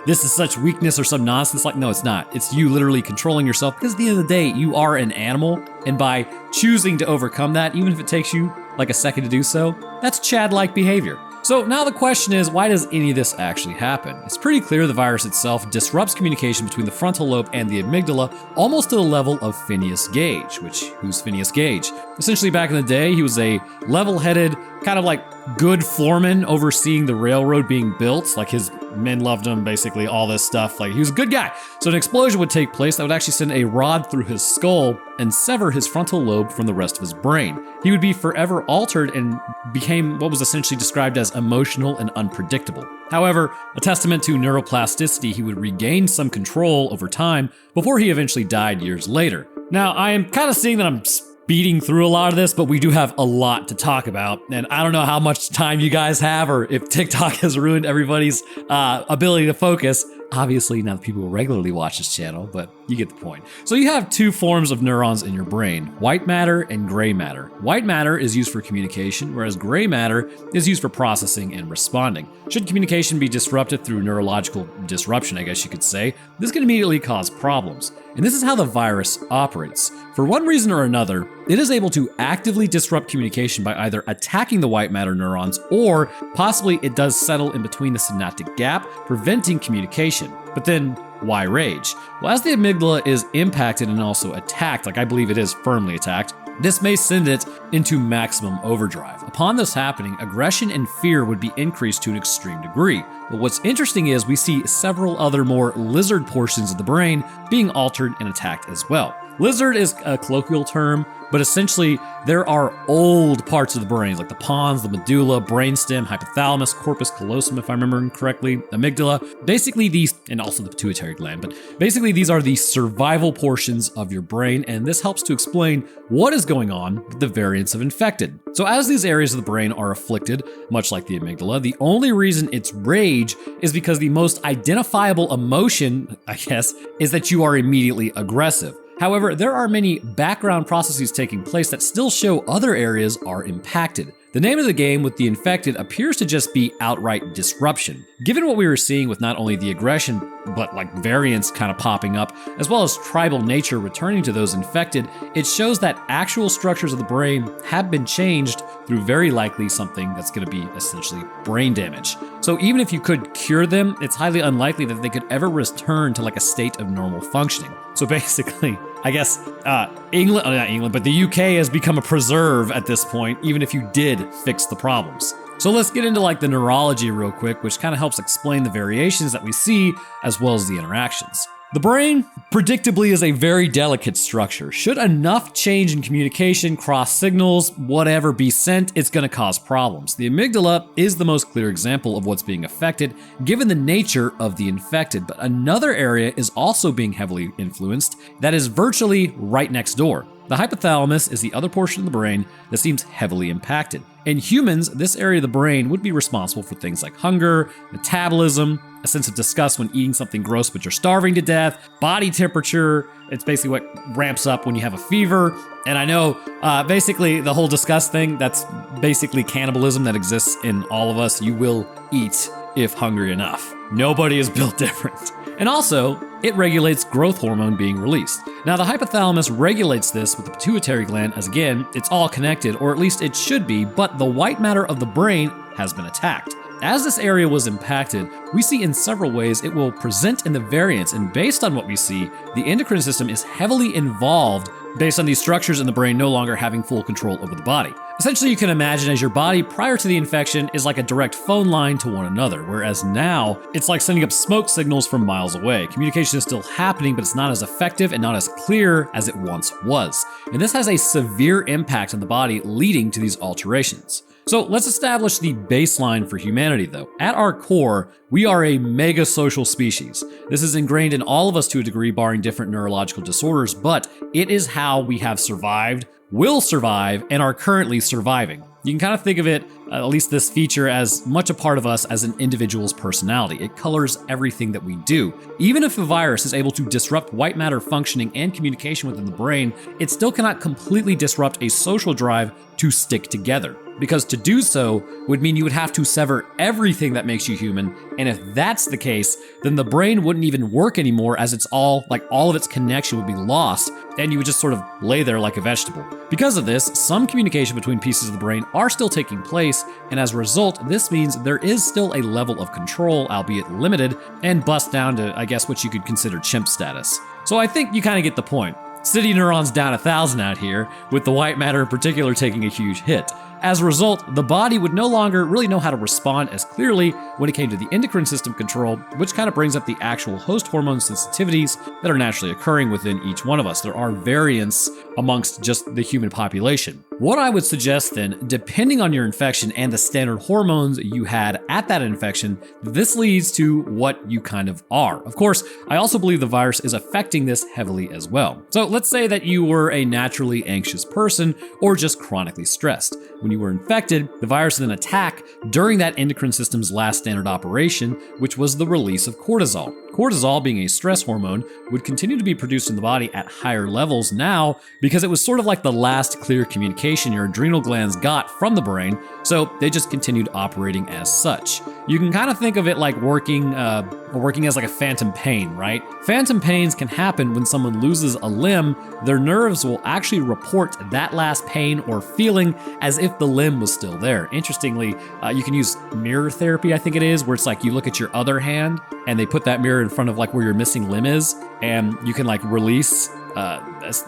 this is such weakness or some nonsense. Like, no, it's not. It's you literally controlling yourself, because at the end of the day, you are an animal. And by choosing to overcome that, even if it takes you like a second to do so, that's Chad-like behavior. So now the question is, why does any of this actually happen? It's pretty clear the virus itself disrupts communication between the frontal lobe and the amygdala almost to the level of Phineas Gage, who's Phineas Gage? Essentially back in the day, he was a level-headed, kind of like good foreman overseeing the railroad being built. Like his men loved him, basically all this stuff. Like he was a good guy. So an explosion would take place that would actually send a rod through his skull and sever his frontal lobe from the rest of his brain. He would be forever altered and became what was essentially described as emotional and unpredictable. However, a testament to neuroplasticity, he would regain some control over time before he eventually died years later. Now, I am kind of seeing that I'm speeding through a lot of this, but we do have a lot to talk about, and I don't know how much time you guys have or if TikTok has ruined everybody's ability to focus. Obviously, not the people who regularly watch this channel, but you get the point. So you have 2 forms of neurons in your brain, white matter and gray matter. White matter is used for communication, whereas gray matter is used for processing and responding. Should communication be disrupted through neurological disruption, I guess you could say, this can immediately cause problems. And this is how the virus operates. For one reason or another, it is able to actively disrupt communication by either attacking the white matter neurons or possibly it does settle in between the synaptic gap, preventing communication. But then, why rage? Well, as the amygdala is impacted and also attacked, like I believe it is firmly attacked, this may send it into maximum overdrive. Upon this happening, aggression and fear would be increased to an extreme degree. But what's interesting is we see several other more lizard portions of the brain being altered and attacked as well. Lizard is a colloquial term, but essentially there are old parts of the brain, like the pons, the medulla, brainstem, hypothalamus, corpus callosum, if I remember correctly, amygdala. Basically these, and also the pituitary gland, but basically these are the survival portions of your brain, and this helps to explain what is going on with the variants of infected. So as these areas of the brain are afflicted, much like the amygdala, the only reason it's rage is because the most identifiable emotion, I guess, is that you are immediately aggressive. However, there are many background processes taking place that still show other areas are impacted. The name of the game with the infected appears to just be outright disruption. Given what we were seeing with not only the aggression, but like variants kind of popping up, as well as tribal nature returning to those infected, it shows that actual structures of the brain have been changed through very likely something that's going to be essentially brain damage. So even if you could cure them, it's highly unlikely that they could ever return to like a state of normal functioning. So basically, I guess not England, but the UK has become a preserve at this point, even if you did fix the problems. So let's get into like the neurology real quick, which kind of helps explain the variations that we see as well as the interactions. The brain, predictably, is a very delicate structure. Should enough change in communication, cross signals, whatever be sent, it's going to cause problems. The amygdala is the most clear example of what's being affected, given the nature of the infected. But another area is also being heavily influenced that is virtually right next door. The hypothalamus is the other portion of the brain that seems heavily impacted. In humans, this area of the brain would be responsible for things like hunger, metabolism, a sense of disgust when eating something gross but you're starving to death, body temperature. It's basically what ramps up when you have a fever. And I know basically the whole disgust thing, that's basically cannibalism that exists in all of us. You will eat if hungry enough. Nobody is built different. And also, it regulates growth hormone being released. Now, the hypothalamus regulates this with the pituitary gland, as again, it's all connected, or at least it should be, but the white matter of the brain has been attacked. As this area was impacted, we see in several ways it will present in the variants, and based on what we see, the endocrine system is heavily involved based on these structures in the brain no longer having full control over the body. Essentially, you can imagine as your body prior to the infection is like a direct phone line to one another, whereas now it's like sending up smoke signals from miles away. Communication is still happening, but it's not as effective and not as clear as it once was. And this has a severe impact on the body, leading to these alterations. So let's establish the baseline for humanity though. At our core, we are a mega social species. This is ingrained in all of us to a degree, barring different neurological disorders, but it is how we have survived, will survive, and are currently surviving. You can kind of think of it, at least this feature, as much a part of us as an individual's personality. It colors everything that we do. Even if a virus is able to disrupt white matter functioning and communication within the brain, it still cannot completely disrupt a social drive to stick together. Because to do so would mean you would have to sever everything that makes you human, and if that's the case, then the brain wouldn't even work anymore, as it's all of its connection would be lost, and you would just sort of lay there like a vegetable. Because of this, some communication between pieces of the brain are still taking place, and as a result, this means there is still a level of control, albeit limited, and bust down to, I guess, what you could consider chimp status. So I think you kind of get the point. City neurons down 1,000 out here, with the white matter in particular taking a huge hit. As a result, the body would no longer really know how to respond as clearly when it came to the endocrine system control, which kind of brings up the actual host hormone sensitivities that are naturally occurring within each one of us. There are variants amongst just the human population. What I would suggest then, depending on your infection and the standard hormones you had at that infection, this leads to what you kind of are. Of course, I also believe the virus is affecting this heavily as well. So let's say that you were a naturally anxious person or just chronically stressed. When you were infected, the virus then attacked during that endocrine system's last standard operation, which was the release of cortisol. Cortisol, being a stress hormone, would continue to be produced in the body at higher levels now because it was sort of like the last clear communication your adrenal glands got from the brain, so they just continued operating as such. You can kind of think of it like working as like a phantom pain, right? Phantom pains can happen when someone loses a limb. Their nerves will actually report that last pain or feeling as if the limb was still there. Interestingly, you can use mirror therapy, I think it is, where it's like you look at your other hand and they put that mirror in front of like where your missing limb is, and you can like release.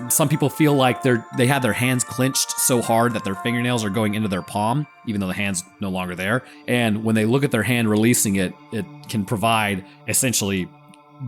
Some people feel like they had their hands clenched so hard that their fingernails are going into their palm, even though the hand's no longer there. And when they look at their hand releasing it, it can provide essentially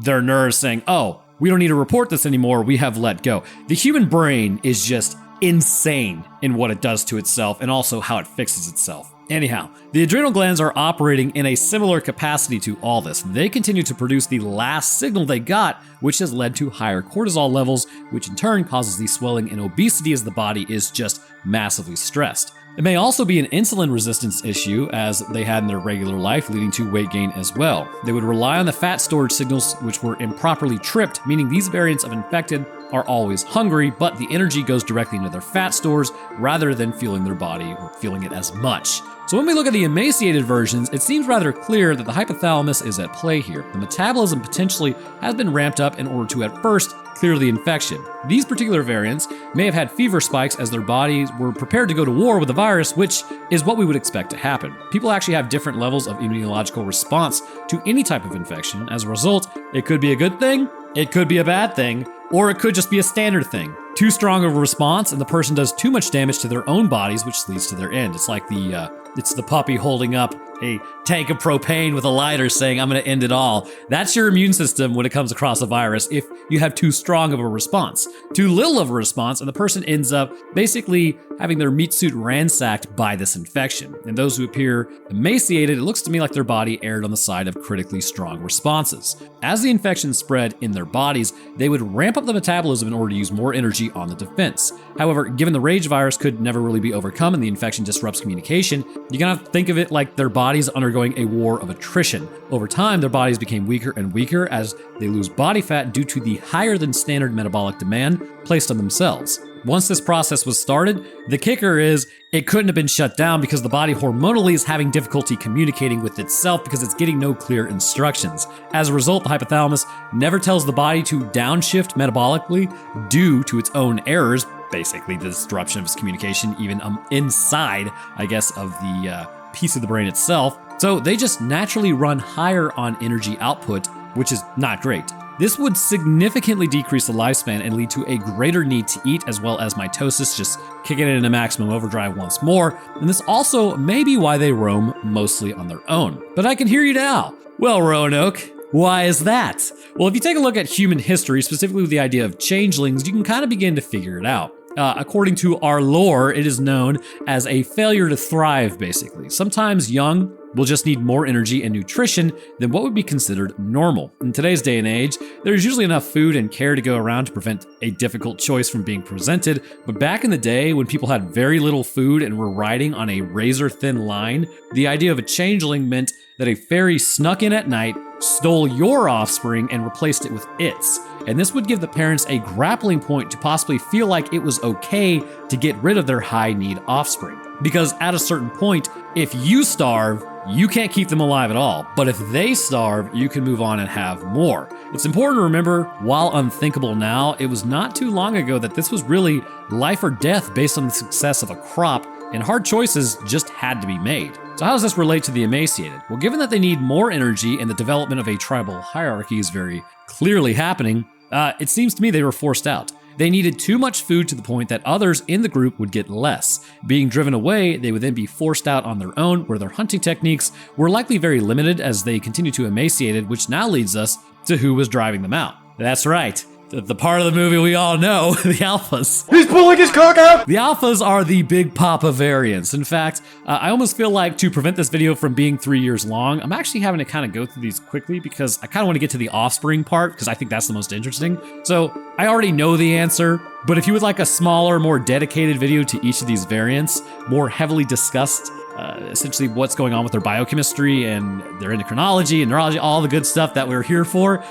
their nerves saying, oh, we don't need to report this anymore, we have let go. The human brain is just insane in what it does to itself and also how it fixes itself. Anyhow, the adrenal glands are operating in a similar capacity to all this. They continue to produce the last signal they got, which has led to higher cortisol levels, which in turn causes the swelling and obesity as the body is just massively stressed. It may also be an insulin resistance issue, as they had in their regular life, leading to weight gain as well. They would rely on the fat storage signals, which were improperly tripped, meaning these variants of infected are always hungry, but the energy goes directly into their fat stores rather than fueling their body or fueling it as much. So when we look at the emaciated versions, it seems rather clear that the hypothalamus is at play here. The metabolism potentially has been ramped up in order to at first clear the infection. These particular variants may have had fever spikes as their bodies were prepared to go to war with the virus, which is what we would expect to happen. People actually have different levels of immunological response to any type of infection. As a result, it could be a good thing, it could be a bad thing, or it could just be a standard thing. Too strong of a response and the person does too much damage to their own bodies, which leads to their end. It's like the puppy holding up a tank of propane with a lighter saying, I'm going to end it all. That's your immune system when it comes across a virus if you have too strong of a response. Too little of a response, and the person ends up basically having their meat suit ransacked by this infection. And those who appear emaciated, it looks to me like their body erred on the side of critically strong responses. As the infection spread in their bodies, they would ramp up the metabolism in order to use more energy on the defense. However, given the rage virus could never really be overcome and the infection disrupts communication, you're gonna have to think of it like their bodies undergoing a war of attrition. Over time, their bodies became weaker and weaker as they lose body fat due to the higher than standard metabolic demand placed on themselves. Once this process was started, the kicker is it couldn't have been shut down because the body hormonally is having difficulty communicating with itself because it's getting no clear instructions. As a result, the hypothalamus never tells the body to downshift metabolically due to its own errors, basically the disruption of its communication even inside, I guess, of the piece of the brain itself. So they just naturally run higher on energy output, which is not great. This would significantly decrease the lifespan and lead to a greater need to eat, as well as mitosis, just kicking it into maximum overdrive once more. And this also may be why they roam mostly on their own. But I can hear you now. Well, Roanoke, why is that? Well, if you take a look at human history, specifically with the idea of changelings, you can kind of begin to figure it out. According to our lore, it is known as a failure to thrive, basically. Sometimes young will just need more energy and nutrition than what would be considered normal. In today's day and age, there's usually enough food and care to go around to prevent a difficult choice from being presented. But back in the day, when people had very little food and were riding on a razor-thin line, the idea of a changeling meant that a fairy snuck in at night, stole your offspring, and replaced it with its. And this would give the parents a grappling point to possibly feel like it was okay to get rid of their high-need offspring. Because at a certain point, if you starve, you can't keep them alive at all. But if they starve, you can move on and have more. It's important to remember, while unthinkable now, it was not too long ago that this was really life or death based on the success of a crop, and hard choices just had to be made. So how does this relate to the emaciated? Well, given that they need more energy and the development of a tribal hierarchy is very clearly happening, it seems to me they were forced out. They needed too much food to the point that others in the group would get less. Being driven away, they would then be forced out on their own, where their hunting techniques were likely very limited as they continued to emaciated, which now leads us to who was driving them out. That's right. The part of the movie we all know, the alphas. He's pulling his cock out! The alphas are the Big Papa variants. In fact, I almost feel like to prevent this video from being 3 years long, I'm actually having to kind of go through these quickly because I kind of want to get to the offspring part because I think that's the most interesting. So I already know the answer, but if you would like a smaller, more dedicated video to each of these variants, more heavily discussed, essentially what's going on with their biochemistry and their endocrinology and neurology, all the good stuff that we're here for.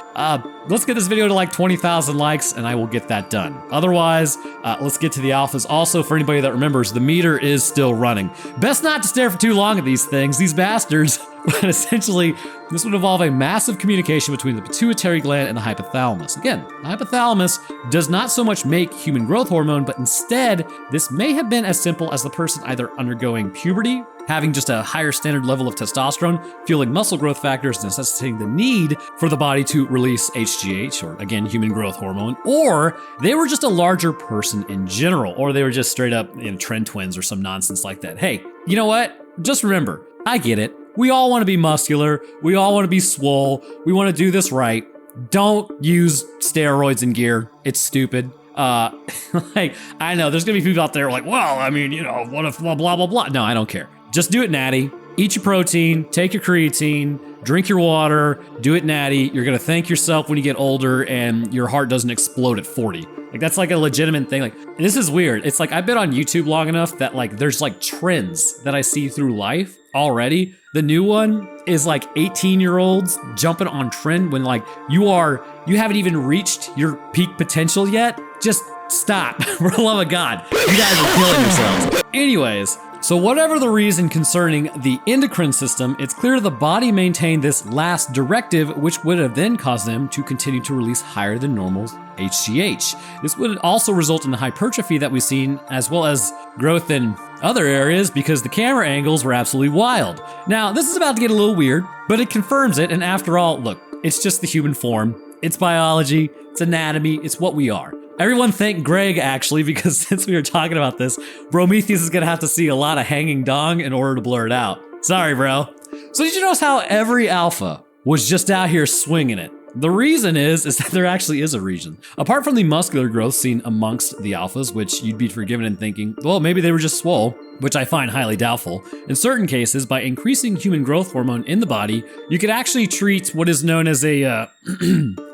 Let's get this video to like 20,000 likes and I will get that done. Otherwise, let's get to the alphas. Also, for anybody that remembers, the meter is still running. Best not to stare for too long at these things, these bastards. But essentially, this would involve a massive communication between the pituitary gland and the hypothalamus. Again, the hypothalamus does not so much make human growth hormone, but instead, this may have been as simple as the person either undergoing puberty, having just a higher standard level of testosterone, fueling muscle growth factors, necessitating the need for the body to release HGH, or again, human growth hormone, or they were just a larger person in general, or they were just straight up trend twins or some nonsense like that. Hey, you know what? Just remember, I get it. We all want to be muscular. We all want to be swole. We want to do this right. Don't use steroids in gear. It's stupid. Like, I know there's gonna be people out there like, well, I mean, what if blah, blah, blah, blah. No, I don't care. Just do it natty. Eat your protein, take your creatine, drink your water, do it natty. You're gonna thank yourself when you get older and your heart doesn't explode at 40. Like, that's like a legitimate thing. Like, this is weird. It's like, I've been on YouTube long enough that like, there's like trends that I see through life already. The new one is like 18-year-olds jumping on trend when like you haven't even reached your peak potential yet. Just stop, for the love of God. You guys are killing yourselves. Anyways, so whatever the reason concerning the endocrine system, it's clear the body maintained this last directive, which would have then caused them to continue to release higher than normal HGH. This would also result in the hypertrophy that we've seen, as well as growth in other areas, because the camera angles were absolutely wild. Now, this is about to get a little weird, but it confirms it, and after all, look, it's just the human form. It's biology, it's anatomy, it's what we are. Everyone thank Greg, actually, because since we were talking about this, Prometheus is gonna have to see a lot of hanging dong in order to blur it out. Sorry, bro. So did you notice how every alpha was just out here swinging it? The reason is that there actually is a reason. Apart from the muscular growth seen amongst the alphas, which you'd be forgiven in thinking, well, maybe they were just swole, which I find highly doubtful. In certain cases, by increasing human growth hormone in the body, you could actually treat what is known as a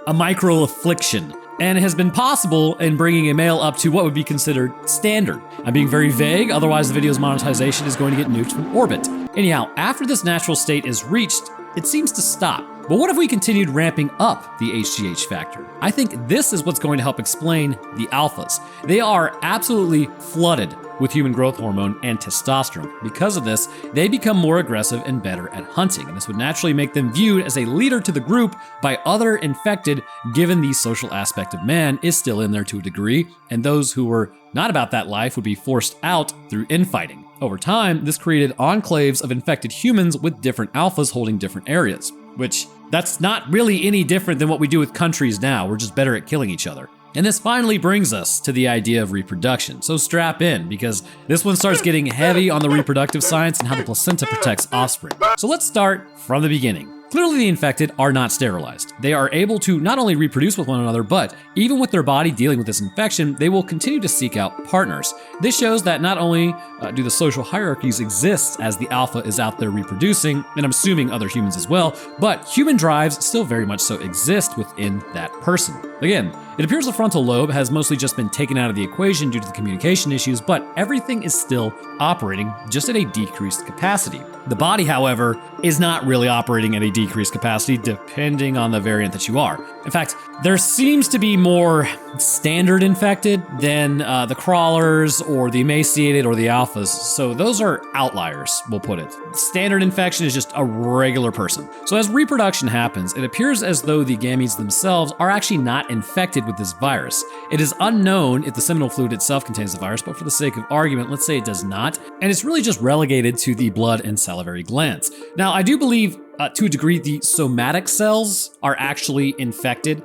a micro-affliction. And it has been possible in bringing a male up to what would be considered standard. I'm being very vague, otherwise the video's monetization is going to get nuked from orbit. Anyhow, after this natural state is reached, it seems to stop. But what if we continued ramping up the HGH factor? I think this is what's going to help explain the alphas. They are absolutely flooded with human growth hormone and testosterone. Because of this, they become more aggressive and better at hunting, and this would naturally make them viewed as a leader to the group by other infected, given the social aspect of man is still in there to a degree, and those who were not about that life would be forced out through infighting. Over time, this created enclaves of infected humans with different alphas holding different areas, which that's not really any different than what we do with countries now. We're just better at killing each other. And this finally brings us to the idea of reproduction. So strap in, because this one starts getting heavy on the reproductive science and how the placenta protects offspring. So let's start from the beginning. Clearly, the infected are not sterilized. They are able to not only reproduce with one another, but even with their body dealing with this infection, they will continue to seek out partners. This shows that not only do the social hierarchies exist as the alpha is out there reproducing, and I'm assuming other humans as well, but human drives still very much so exist within that person. Again, it appears the frontal lobe has mostly just been taken out of the equation due to the communication issues, but everything is still operating, just at a decreased capacity. The body, however, is not really operating at a decreased capacity depending on the variant that you are. In fact, there seems to be more standard infected than the crawlers or the emaciated or the alphas, so those are outliers, we'll put it. Standard infection is just a regular person. So as reproduction happens, it appears as though the gametes themselves are actually not infected with this virus. It is unknown if the seminal fluid itself contains the virus, but for the sake of argument, let's say it does not, and it's really just relegated to the blood and salivary glands. Now, I do believe to a degree the somatic cells are actually infected,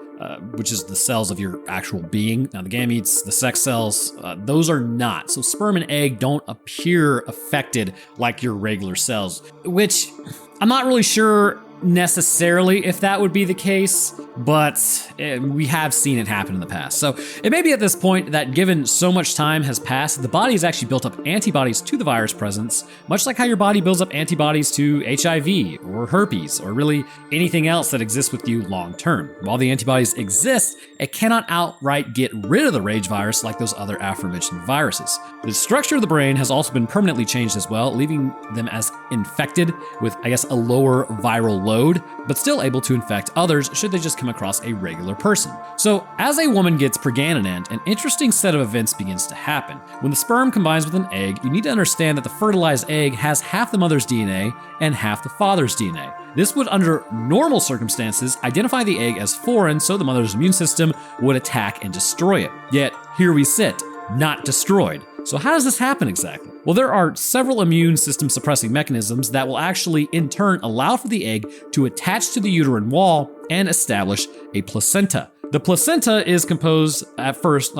which is the cells of your actual being. Now the gametes, the sex cells, those are not. So sperm and egg don't appear affected like your regular cells, which I'm not really sure necessarily if that would be the case, but we have seen it happen in the past. So it may be at this point that given so much time has passed, the body has actually built up antibodies to the virus presence, much like how your body builds up antibodies to HIV or herpes or really anything else that exists with you long term. While the antibodies exist, it cannot outright get rid of the rage virus like those other aforementioned viruses. The structure of the brain has also been permanently changed as well, leaving them as infected with, I guess, a lower viral load, but still able to infect others should they just come across a regular person. So as a woman gets pregnant, an interesting set of events begins to happen. When the sperm combines with an egg, you need to understand that the fertilized egg has half the mother's DNA and half the father's DNA. This would, under normal circumstances, identify the egg as foreign, so the mother's immune system would attack and destroy it. Yet, here we sit, not destroyed. So how does this happen exactly? Well, there are several immune system suppressing mechanisms that will actually in turn allow for the egg to attach to the uterine wall and establish a placenta. The placenta is composed at first,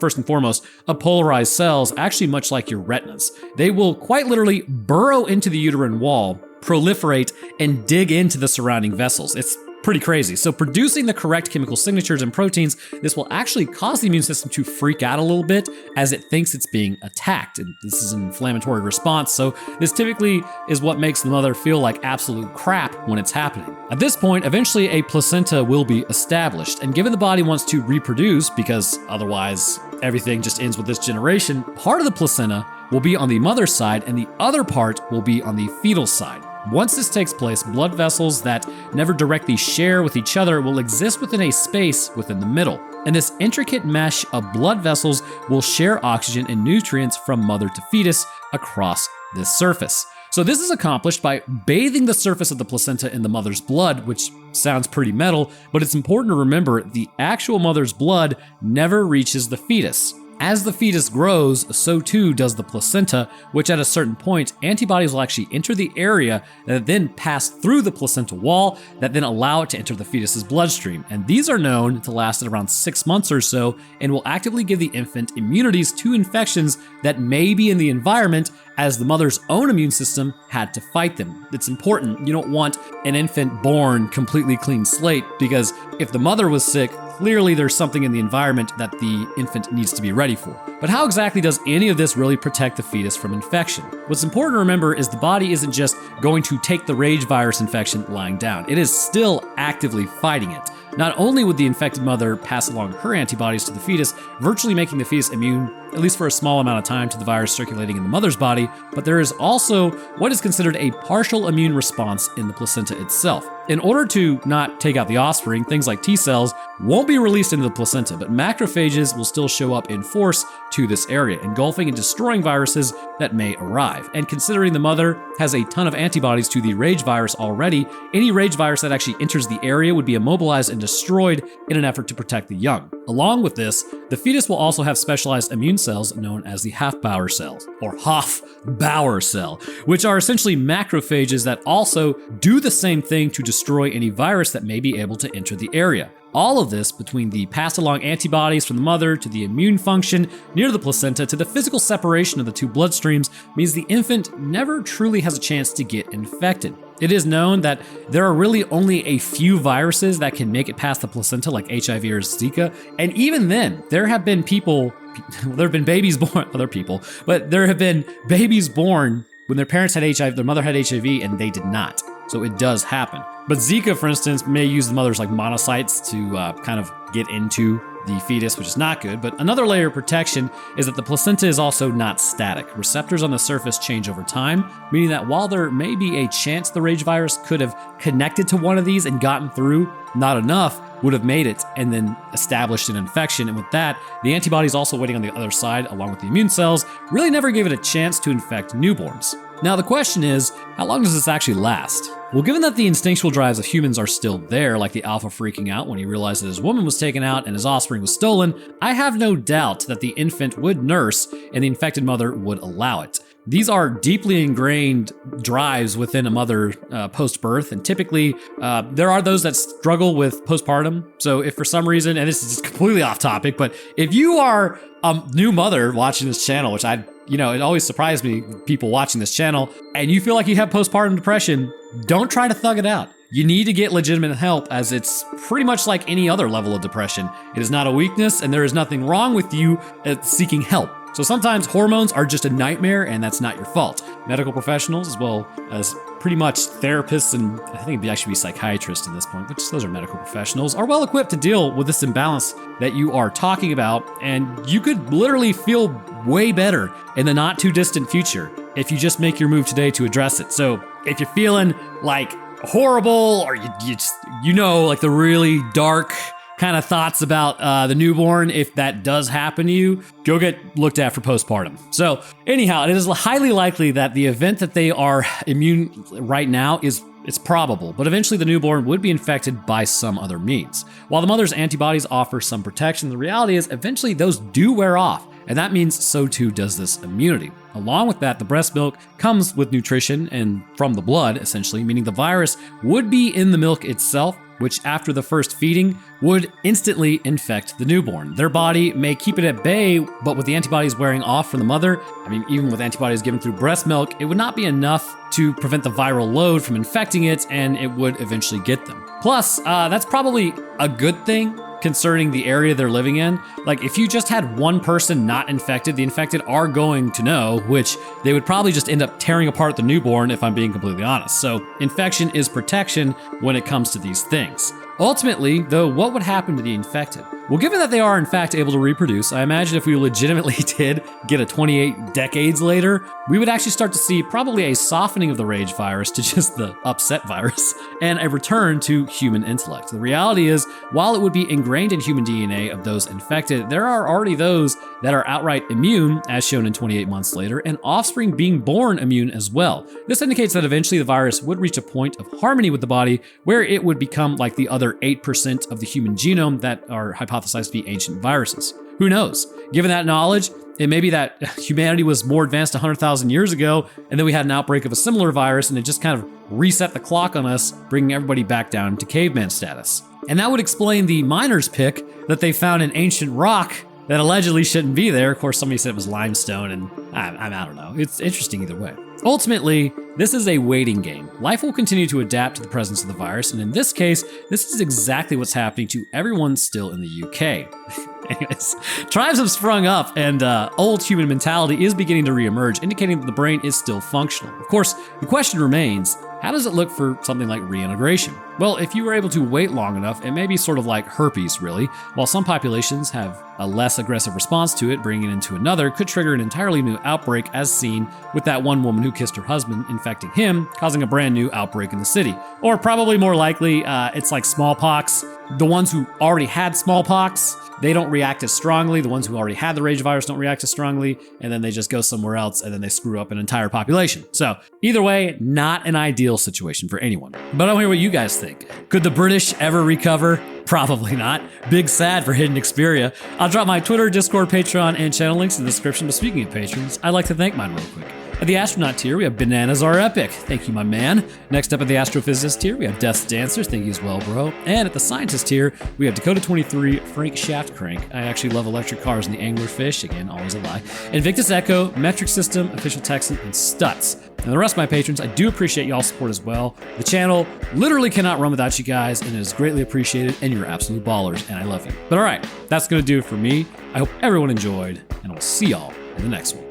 first and foremost, of polarized cells, actually much like your retinas. They will quite literally burrow into the uterine wall, proliferate, and dig into the surrounding vessels. It's pretty crazy. So producing the correct chemical signatures and proteins, this will actually cause the immune system to freak out a little bit as it thinks it's being attacked. And this is an inflammatory response. So this typically is what makes the mother feel like absolute crap when it's happening. At this point, eventually a placenta will be established. And given the body wants to reproduce, because otherwise everything just ends with this generation, part of the placenta will be on the mother's side and the other part will be on the fetal side. Once this takes place, blood vessels that never directly share with each other will exist within a space within the middle. And this intricate mesh of blood vessels will share oxygen and nutrients from mother to fetus across this surface. So this is accomplished by bathing the surface of the placenta in the mother's blood, which sounds pretty metal, but it's important to remember the actual mother's blood never reaches the fetus. As the fetus grows, so too does the placenta, which at a certain point, antibodies will actually enter the area that then pass through the placenta wall that then allow it to enter the fetus's bloodstream. And these are known to last at around 6 months or so and will actively give the infant immunities to infections that may be in the environment as the mother's own immune system had to fight them. It's important. You don't want an infant born completely clean slate, because if the mother was sick, clearly there's something in the environment that the infant needs to be ready for. But how exactly does any of this really protect the fetus from infection? What's important to remember is the body isn't just going to take the rage virus infection lying down. It is still actively fighting it. Not only would the infected mother pass along her antibodies to the fetus, virtually making the fetus immune, at least for a small amount of time, to the virus circulating in the mother's body, but there is also what is considered a partial immune response in the placenta itself. In order to not take out the offspring, things like T cells won't be released into the placenta, but macrophages will still show up in force to this area, engulfing and destroying viruses that may arrive. And considering the mother has a ton of antibodies to the rage virus already, any rage virus that actually enters the area would be immobilized and destroyed in an effort to protect the young. Along with this, the fetus will also have specialized immune cells known as the Hofbauer cells, or Hofbauer cell, which are essentially macrophages that also do the same thing to destroy any virus that may be able to enter the area. All of this, between the passed along antibodies from the mother to the immune function near the placenta to the physical separation of the two bloodstreams, means the infant never truly has a chance to get infected. It is known that there are really only a few viruses that can make it past the placenta, like HIV or Zika, and even then, there have been babies born, other people, but there have been babies born when their parents had HIV, their mother had HIV, and they did not. So it does happen. But Zika, for instance, may use the mother's monocytes to kind of get into the fetus, which is not good. But another layer of protection is that the placenta is also not static. Receptors on the surface change over time, meaning that while there may be a chance the rage virus could have connected to one of these and gotten through, not enough would have made it and then established an infection. And with that, the antibodies also waiting on the other side, along with the immune cells, really never gave it a chance to infect newborns. Now the question is, how long does this actually last? Well, given that the instinctual drives of humans are still there, like the alpha freaking out when he realized that his woman was taken out and his offspring was stolen, I have no doubt that the infant would nurse and the infected mother would allow it. These are deeply ingrained drives within a mother post-birth, and typically there are those that struggle with postpartum. So if for some reason, and this is just completely off topic, but if you are a new mother watching this channel, which it always surprised me, people watching this channel, and you feel like you have postpartum depression, don't try to thug it out. You need to get legitimate help, as it's pretty much like any other level of depression. It is not a weakness, and there is nothing wrong with you seeking help. So sometimes hormones are just a nightmare, and that's not your fault. Medical professionals, as well as pretty much therapists, and I think it'd actually be psychiatrists at this point, which those are medical professionals, are well equipped to deal with this imbalance that you are talking about, and you could literally feel way better in the not too distant future if you just make your move today to address it. So if you're feeling like horrible, or like the really dark kind of thoughts about the newborn, if that does happen to you, go get looked at for postpartum. So anyhow, it is highly likely that the event that they are immune right now it's probable, but eventually the newborn would be infected by some other means. While the mother's antibodies offer some protection, the reality is eventually those do wear off, and that means so too does this immunity. Along with that, the breast milk comes with nutrition and from the blood, essentially, meaning the virus would be in the milk itself, which after the first feeding would instantly infect the newborn. Their body may keep it at bay, but with the antibodies wearing off from the mother, even with antibodies given through breast milk, it would not be enough to prevent the viral load from infecting it, and it would eventually get them. Plus, that's probably a good thing concerning the area they're living in. Like, if you just had one person not infected, the infected are going to know, which they would probably just end up tearing apart the newborn, if I'm being completely honest. So infection is protection when it comes to these things. Ultimately, though, what would happen to the infected? Well, given that they are in fact able to reproduce, I imagine if we legitimately did get a 28 decades later, we would actually start to see probably a softening of the rage virus to just the upset virus and a return to human intellect. The reality is, while it would be ingrained in human DNA of those infected, there are already those that are outright immune, as shown in 28 months later, and offspring being born immune as well. This indicates that eventually the virus would reach a point of harmony with the body where it would become like the other 8% of the human genome that are hypothesized to be ancient viruses. Who knows? Given that knowledge, it may be that humanity was more advanced 100,000 years ago, and then we had an outbreak of a similar virus, and it just kind of reset the clock on us, bringing everybody back down to caveman status. And that would explain the miner's pick that they found in ancient rock that allegedly shouldn't be there. Of course, somebody said it was limestone, and I don't know. It's interesting either way. Ultimately, this is a waiting game. Life will continue to adapt to the presence of the virus, and in this case, this is exactly what's happening to everyone still in the UK. Anyways, tribes have sprung up, and old human mentality is beginning to reemerge, indicating that the brain is still functional. Of course, the question remains, how does it look for something like reintegration? Well, if you were able to wait long enough, it may be sort of like herpes, really. While some populations have a less aggressive response to it, bringing it into another could trigger an entirely new outbreak, as seen with that one woman who kissed her husband, infecting him, causing a brand new outbreak in the city. Or probably more likely, it's like smallpox. The ones who already had smallpox, they don't react as strongly. The ones who already had the rage virus don't react as strongly, and then they just go somewhere else, and then they screw up an entire population. So either way, not an ideal situation for anyone. But I want to hear what you guys think. Could the British ever recover? Probably not. Big sad for hidden Xperia. I'll drop my Twitter, Discord, Patreon, and channel links in the description. But speaking of patrons, I'd like to thank mine real quick. At the astronaut tier, we have Bananas Are Epic. Thank you, my man. Next up at the astrophysicist tier, we have Death's Dancers. Thank you as well, bro. And at the scientist tier, we have Dakota 23, Frank Shaft Crank. I actually love electric cars and the anglerfish. Again, always a lie. Invictus Echo, Metric System, Official Texan, and Stutz. And the rest of my patrons, I do appreciate y'all's support as well. The channel literally cannot run without you guys, and it is greatly appreciated, and you're absolute ballers, and I love you. But all right, that's going to do it for me. I hope everyone enjoyed, and I'll see y'all in the next one.